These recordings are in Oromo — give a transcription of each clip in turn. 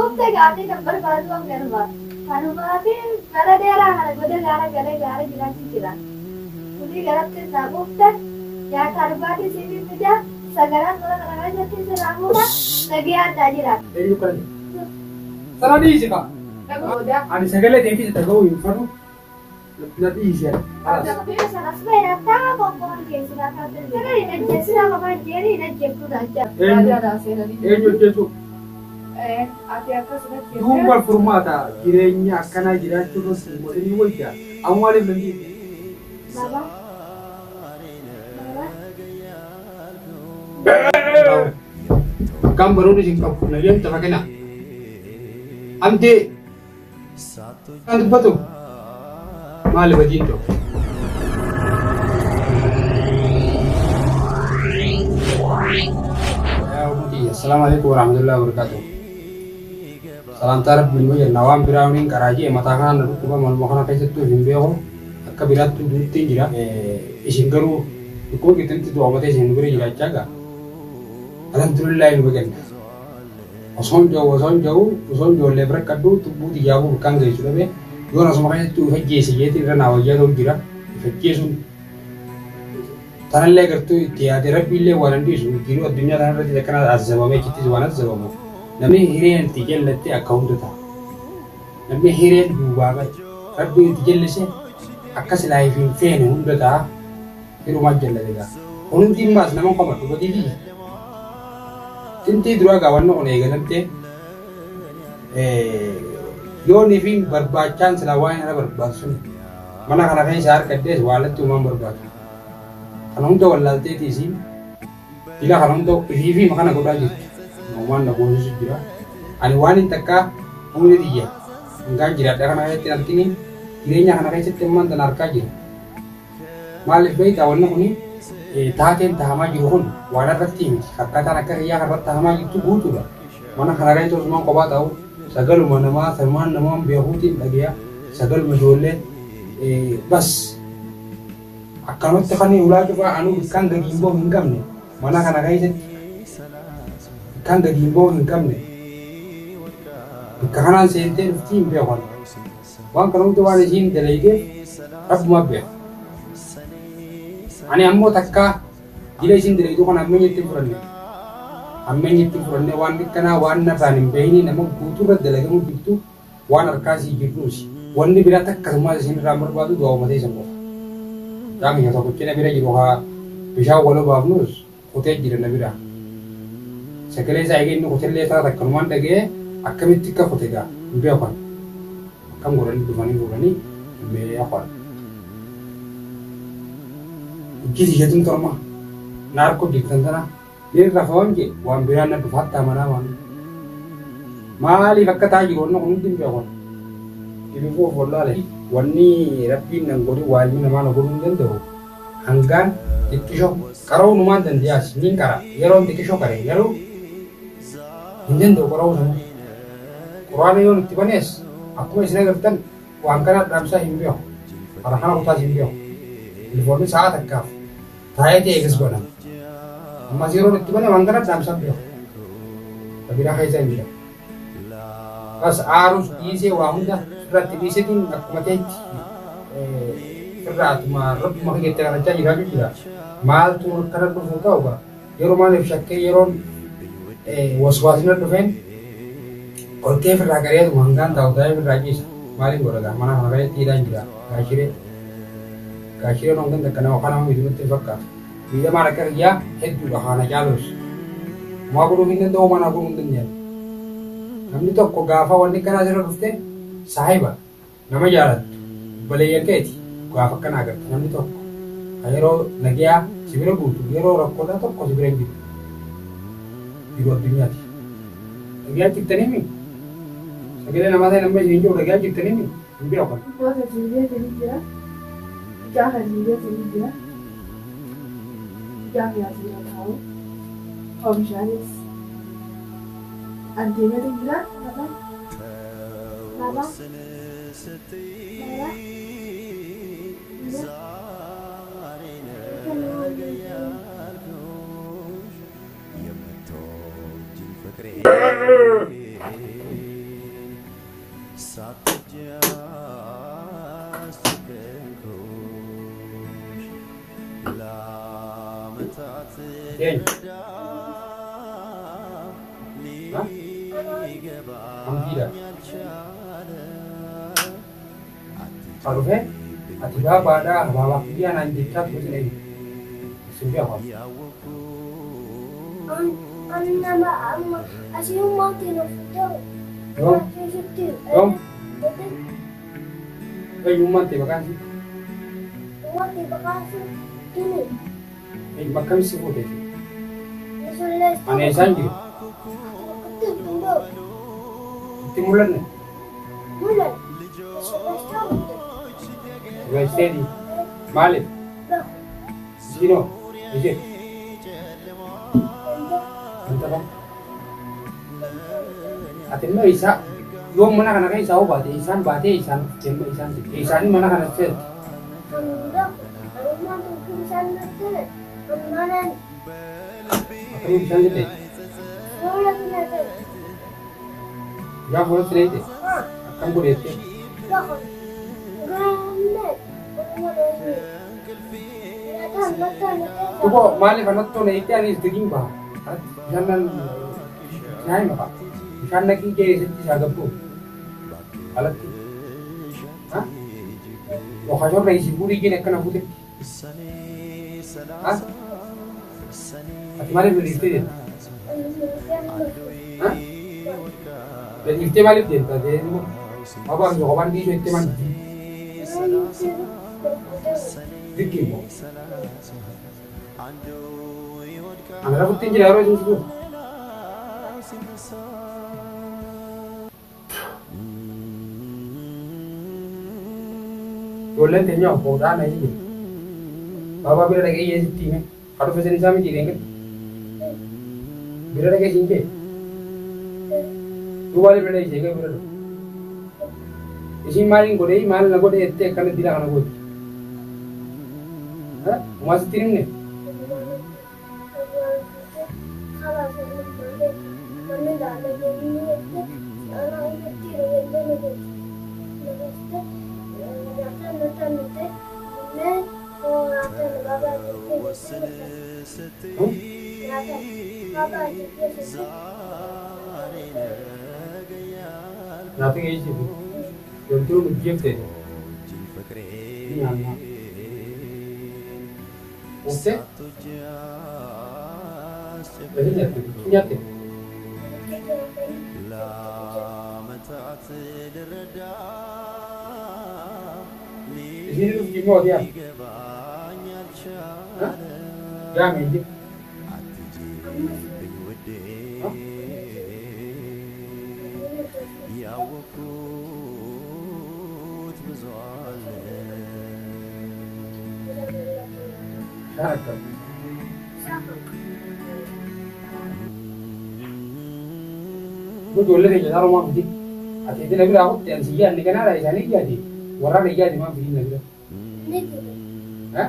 Waqti gaafii kan barbaadu waan garba. Kanumaati gara dheeraa kana goda gaara jiraachuu jira. Kuni garatti isaa buufte nyaata arbaatii siifii fida sagalaan gola kana keessatti sirraa muuda nagee addaa jira. Eenyu kana? Sana dhiisi ka. Ani sagalee teetii dhaga'uu hin fadhu. Na dhiisi ani. Biyya sanas fayyadataa boqqoon keessaa kaatee sagalee najjeessaa babaan jeerii najjeeftuudha jira. Eenyu hojjetu? Ati akkasumatti duuba furmaata jireenya akkanaa jiraachuu irratti mootii wayyaa amma maaliif dandeenya? Kan baroonni isin qabu nageenya tafa kenna. Amtee kan dubbatu maali wajjin ta'u? Assalamualaikum warahmatullahi wabarakatuh. Salam taraf bin wajah nawam birawning karaji matakan nadu kuba malmohana kaisatu himbeho akka biratu dutti jira isin garu ko kitin tu amate isin gure jira jaga alhamdulillah ini bagan oson jo lebra kadu tubu dijabu bukan gai sudah be dona sama kaisatu hajji sejeti rana wajah dong jira hajji sun Tanah legar tu tiada rabbi le warandi su kiro dunia tanah rati dekana azaba me kiti zuanat zaba mo nami hiren tikel lette account ta nami hiren duba ba rabbi tikel se akkas life in fen hunda ta hiru majjal lega onun timmas namon koma tu badi tinti dura ga wanno one ganante yo ni fin barbachan selawain ala barbasun mana kana kai sar kaddes walat tu mam barbat kanong to wala teti sim ila kanong to hivi makana goda jit noman na bosu jira ani wani takka umne diya nga jira da kana ayati antini irenya kana kai sette man dan arka jira malif bai ta wanna kuni taten tahama jirun wala ratti mi kakata nakka ya harata tahama itu butu da mana kana kai to semua ko ba tahu sagal manama salman namam behutin lagiya sagal majolle bas akanot takani ulaju fa anu kan gimbo hingam ne mana kana gaise kan gimbo hingam ne kana sente tim be wan wan kanong to wale jin delege ab mabbe ani ammo takka gile jin delege to kana amenyeti furanne wan dikana wan na tanim beini namu butu ra delege mu bitu wan arkasi jirusi wonni bila takka sama jin ramar badu do mate sambo Kami yang takut kena bira jiroha bisa walau babnus hotel jiran bira. Sekali saya ingin hotel lesa tak keluar lagi, akan itu hotel ga, lebih apa? Kamu gurani, lebih apa? Kisi jatuh terma, narko di tentara, dia rafawan je, wan bira na dufat tamana wan. Mali fakkat aja gurno mungkin lebih apa? Ibu ko bola leh. Wani rapi nanggori wali nama nanggorin dendo, hanggan dikisho, karau numan dan dia sinin kara, yaron dikisho kare, yaru, dendo karau sama, Quran yon tibanes, aku mesra gertan, wangkana ramsa himbio, arahana uta himbio, informi saat akaf, thaya te eges bana, masiro tibane wangkana ramsa himbio, tapi dah kaisa himbio, pas arus isi wahunda. Berarti bisa tin aku mati berat marah makin kita kerja juga mal tuh karena tuh kau ga yoro mana fiske yoron waswasnya tuh kan kalau kita beragaya tuh manggan tahu tahu beragis maling gora mana mana tidak juga kasih nongkan terkena makanan itu betul fakta bisa mana kerja itu juga hana jalus mau aku nungguin tuh mana aku nungguinnya kami tuh kok gafa wani karena jalan tuh Sahiba, nama jalan, boleh yang keti, gua akan agar, namanya tu, ayero nagia, sibiro butuh, ayero rakoda tu, kau sibiro gitu, di luar dunia ti, nagia kita ni, sekarang nama saya namanya Jinjo, nagia kita ni, ini apa? Gua kerja jadi dia, jangan dia jadi dia, jangan dia tahu, om Janis, antinya dia apa? Mama, Yen. Ha? Tidak. Kalau ati pada bawa dia nanti cat macam ini. Sudah apa? nama amma asing mau tino Dong. Dong. Umman te vakansi. mau tiba kasih ini Makan sih boleh. misalnya Aneh sanji. itu tunggu Timulan nih. bulan misalnya tahun Westeri. Malik. dah Sino. Ije. Entah bang. Atin mo isa. Yung mana kana kay sao bate isan jemma isan. Isan mana kana sel. tunggu rumah tuh sana tuh mana Ako isan dite. sekolah tuh Ya ho srete. ah Akam ko dete. dah grande rumah ini ya kan mata Tubo mali kanat to na ite ani stiging ba. At janan nai maka. Isan na ki ke setti sagappo. Alat. Ha? Lo khajor na isi puri ki nekana pute. Ha? At mali beli ite. Ha? Dan ite mali din ta de mo. Aba yo kaban di so ite man. Dikki mo. Amara putin jira ro jusu. Bolen tenyo ko da na yi. Baba bira lagi ye sitti me. Kadu fese ni sami jire ngen. Bira lagi sinke. Tu wali bira lagi jega bira. Isi malin gode mal na gode ette kan dila kana gode. Ha? Mas tirim ne. Nothing is it. You'll do give it. Oke? Jadi nyate. Di sini lu gimana dia? Hah? Jangan ini. Hah? Siapa? Gue jual lagi jadi rumah budi. Ati itu lagi aku yang sian ni kan ada di sana jadi. Orang lagi jadi mah budi lagi. Hah?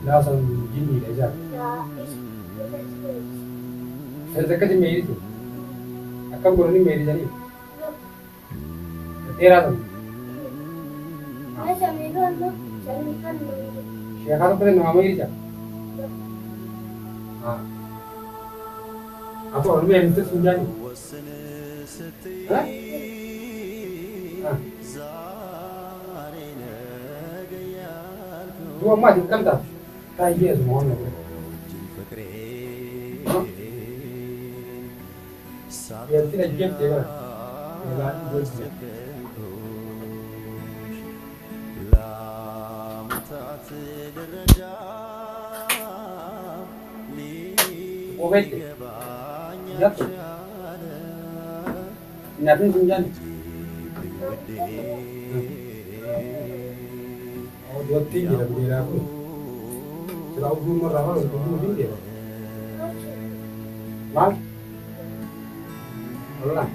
Langsung gini aja. Saya dekat di Mary tu. Akan boleh ni Mary jadi. Tera tu. Siapa tu pernah nama Mary tak? Ah. Apa orang yang itu sunjani? Hah? Ah. Dua mah di kantor. Tak iya semua orang. Ya tidak jam dia. Jalan bus. Obat. Ya. Nanti sunjan. Oh, dua tiga dah beli aku. Kalau belum merawat, belum beli dia. Mal. Orang.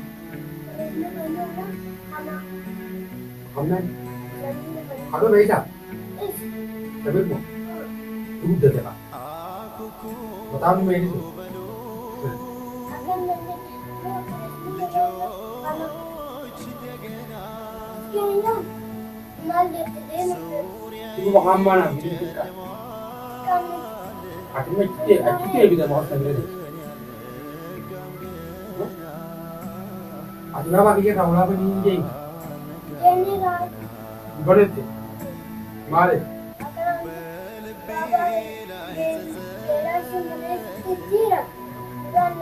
Aman. Ada lagi tak? Tapi pun. Tunggu dah tak? Betul ni itu. Mal jette deemu. Ibu Muhammad nabi kita. Kami Akhirnya kita mau sambil ini. Akhirnya apa kita tahu apa ni je? jenny rat. Berarti, mari. Akan baba bela sumane tira. Ran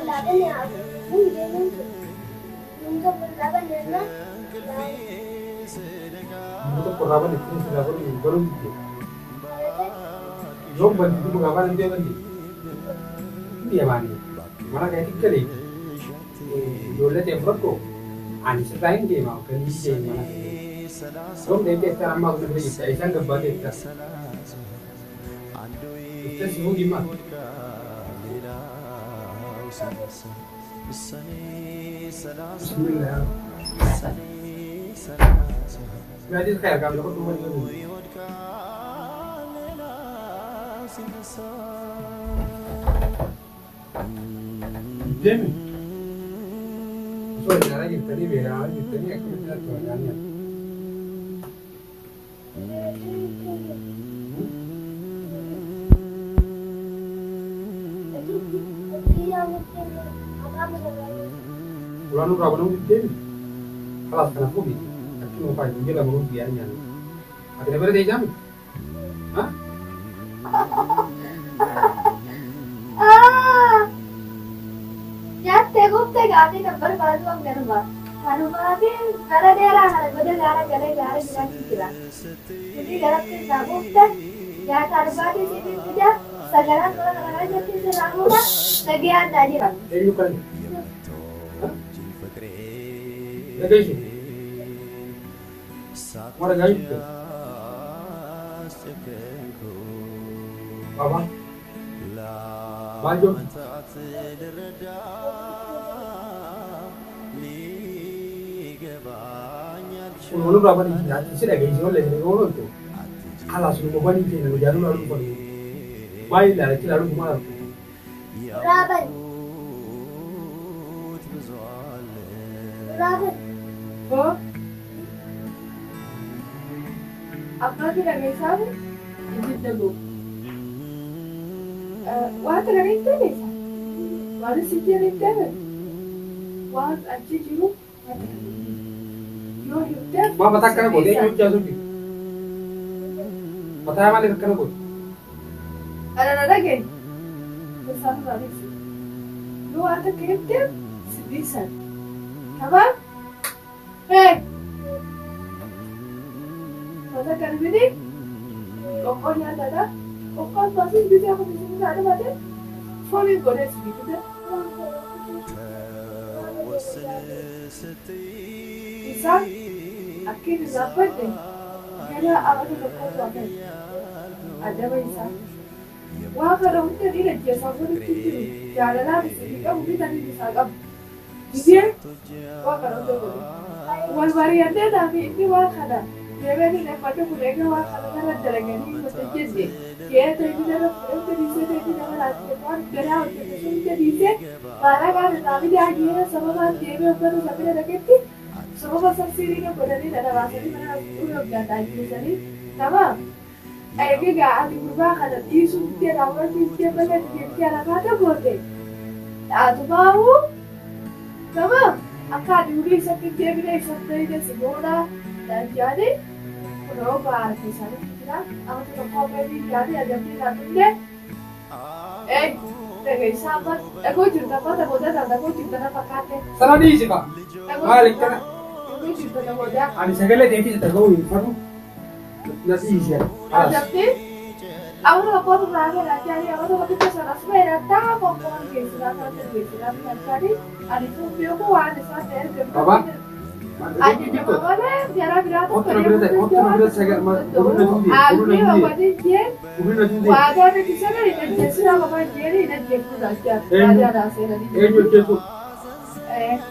laban ya. Mungkin untuk berlaban dengan Untuk perlawan itu sudah baru itu. Jom bantu tu perlawan dia bantu. Dia mana? Mana kayak tiga ni? Dulu dia berapa? Ani selain dia mau kali dia mana? Jom dia kita amal tu beri. Saya sangat baik kita. Kita semua gimana? Bismillah. Jadi khair kamu dapat rumah dulu. Demi. So cara kita ni beda, kita ni aku tidak tahu jangan. Pulang berapa nunggu demi? Kelas kenapa ni? Aku mau pakai dia lah menunggu biarnya. Akhirnya berapa jam? Hah? Jatte gupte gaati number baadu angarwa. Hanumati kara dera hara gode gara gale gara giran kira. Jadi garatte sabukte ya karbati sini puja sagaran kara jatti se ramuna sagian dajira. Ini bukan. Hah? Lagi. Mana gaya itu? Apa? Baju. Ulu berapa ni? Isi dah gaji orang lagi orang tu. Alas ulu berapa ni? Nak jalan lalu pergi. Baik lah, kita lalu kemana? Raban. Raban. Oh? Apa tu dah gaji apa? Ini dulu. Wah tu dah gaji tu ni. Wah tu sih dia tu. Wah aja jiru. Yo hidup. Maa mataa kana godhe eenyu hojjaa mataa maaliif akkana godhe? Ada nada gaji. Besar lagi. Yo ada kerja sedih. Kabar? Hey. Masa kan ini? Pokoknya ada. Pokok masih bisa aku bisa ada macam. Phone ini boleh sedikit ya. Isa, akhirnya dapat deh. Kira awak tu lepas apa? Ada apa Isa? Wah kalau kita ni dah jasa pun itu. Jangan lah kita mungkin tadi bisa agak. Jadi, wah kalau tu boleh. Wal varian dia tapi ini wah kada. Dia ni nak macam boleh ke wah kalau nak jalan ni macam jadi. Dia tu ini dah untuk dice tu dah nak lepas gerak untuk tu dice. Para kan tapi dia dia semua dia betul sampai dah keti. Semua subsidi ni pada ni dah rasa ni mana urut dah tadi jadi. Tamam. Ayo gak ada berubah kada isu dia rawat dia pada dia nak ada boleh. Ada mau? Tamam. Akan diulis sakit dia bila sakit dia segera dan jadi berobat misalnya kita aku tu kau beri jadi ada beri dia dengan sahabat aku cerita pada bodoh dan aku cerita apa kata Sana di sini kak. Balik kana. aku cerita pada bodoh Ani segala dia kita tahu info. Nasi isi. tapi aku tu kau tu lagi jadi aku tu kita sana semua tak kau kau kisah jadi ada tu dia kau ada sana Apa? Aji jumpa mana? Biar biar tu. Otra berita saya urut nanti. Abi apa dia? Urut nanti. Wada ni kisah ni dia sudah apa dia ni dia pun dah ada rasa ni. Eenyu jechuun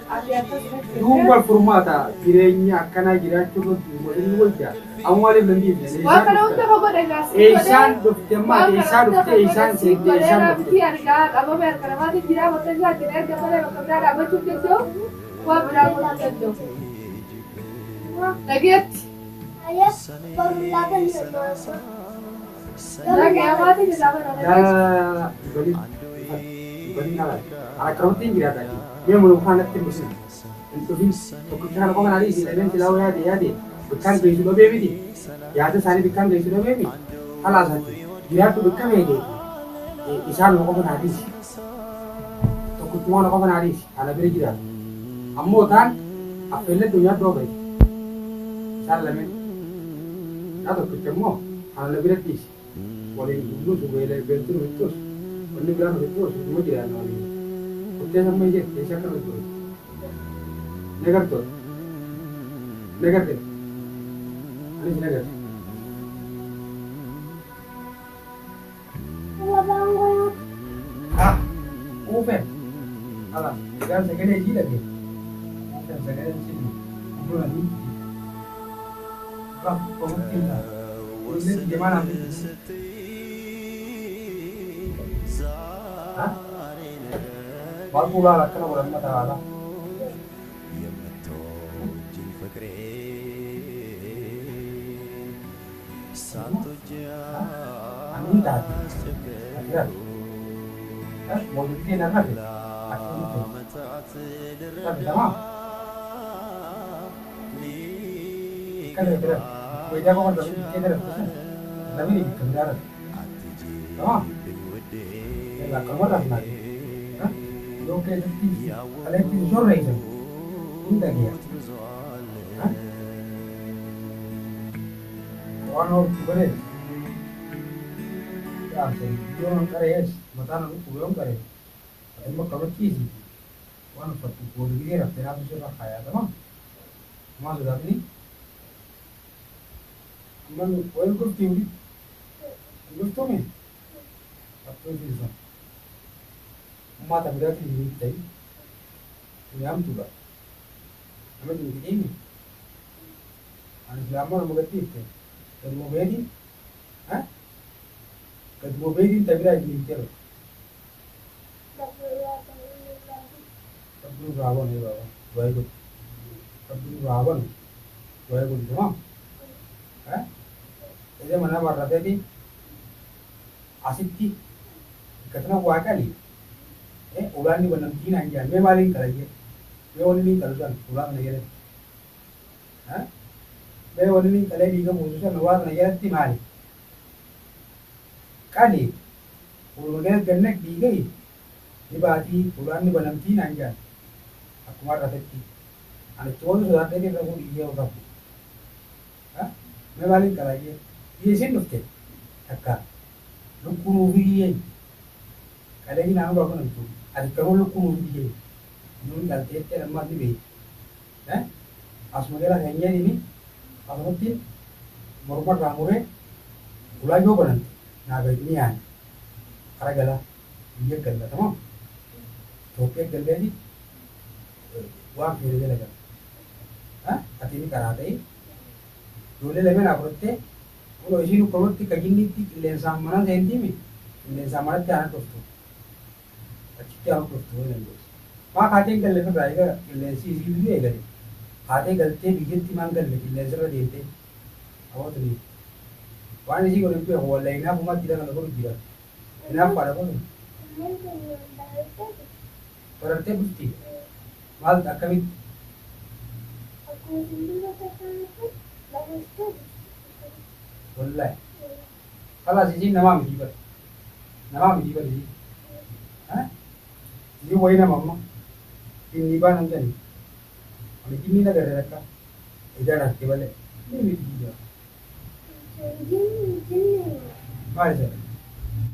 Abi apa sih? duuba furmaata jireenya akkanaa jiraachuu irratti waliin wajjaa amma maaliif dandeenya? Wah kalau untuk apa dah? Eesaan dhufte ammaa eesaan dhufte eesaan seente eesaan dhufte. Dia arga apa biar kalau mati kira betul saja dia kerja pada bekerja apa cuci tu? Wah berapa betul tu? Nageet. Ayah, baru laban semua. Nagee amaatiin isaa mana لا بلي بلي نلا على كروتين جرا كذي يوم لو كانت تبص انتو في وكان كمان عليه سي لمن تلاو يا دي بكان بيسو بيبي دي يا ده ثاني بكان بيسو بيبي خلاص هاتي جرا تو بكان هيك إشان لو كمان عليه تو كنت ما لو كمان عليه أنا بري جرا أمو كان أفعل الدنيا دوبي شال لمن هذا كنت مو أنا لبري تيش boleh dulu supaya bentuk itu, boleh bilang itu, semua tidak ada lagi. Kita sama je, desa kan itu. Negar tu, negar tu, ini negar. Ah, open. Alah, jangan sekali aja lagi. Jangan sekali aja sini. Itu lagi. Kau penting tak? Ini gimana? Mal pula lah kan orang mata ala. Ani tadi. Ya. Mau bikin apa? Tapi sama. Kan ada. Beda kok ada bikin ada. Tapi ini bikin ada. Sama. Ya kamu dah nanti. लोग कहते हैं अरे किस जोर नहीं है इंदा गया और बड़े क्या से जो हम करे है बताना पूरा हम करे हम कवर चीज वन पर बोल भी रखते हैं आप जो खाया था ना मां सुधा नहीं मन ऑयल को क्यों गुफ्तों में अब तो चीज mata berarti di sini, ini am juga, kami di sini, ane selama orang mengerti itu, kedua bedin, kedua bedin tapi lagi di sini, kedua rawan ni rawan, dua itu, kedua rawan, dua itu semua, ini mana barat tadi, asyik ti, ketemu wakali. उड़ान नहीं बनना तीन आएंगे मैं वाली कराइए मैं वाली नहीं कर जान उड़ान नहीं है हाँ मैं वाली नहीं करेगी का पोजीशन नवाज नहीं है तीन मारी काली उड़ने करने दी गई ये बात ही उड़ान नहीं बनना तीन आएंगे अकुमार रहते थी अने 14,000 देके प्रभु दिए होगा हाँ मैं वाली कराइए ये सिर्फ नुक्ते ठक्का लुकुनु भी ये करेगी नाम बाबू नहीं ada kalau lu kuno dia, nun kalau tete lemah ni be, asmagela hanya ini, apa tu, morbar ramure, ulai jo banan, naga ini an, karena gala, dia kerja, tamam, tope kerja ni, wah kerja lagi, hati ini karate, dulu lemen apa tu, kalau isi nu kalau tu kaji ni tu lensa mana senti mi, lensa mana jangan tu. क्या कुछ हो नहीं वहाँ खाते कर लेते प्राइगा लेंसी इसी भी है गले खाते गलते बिगिन तिमान कर लेते लेंसर देते अब तो नहीं वहाँ इसी को नहीं पे हो लेना बुमा किधर ना करो किधर इना पारा को परते बुद्धि माल अकमी बोला है कला जी नवा मिली पर जी हाँ ये वही ना मम्मा ini ba nang tani ani kini na gare raka ida rakte wale ni mi diya ba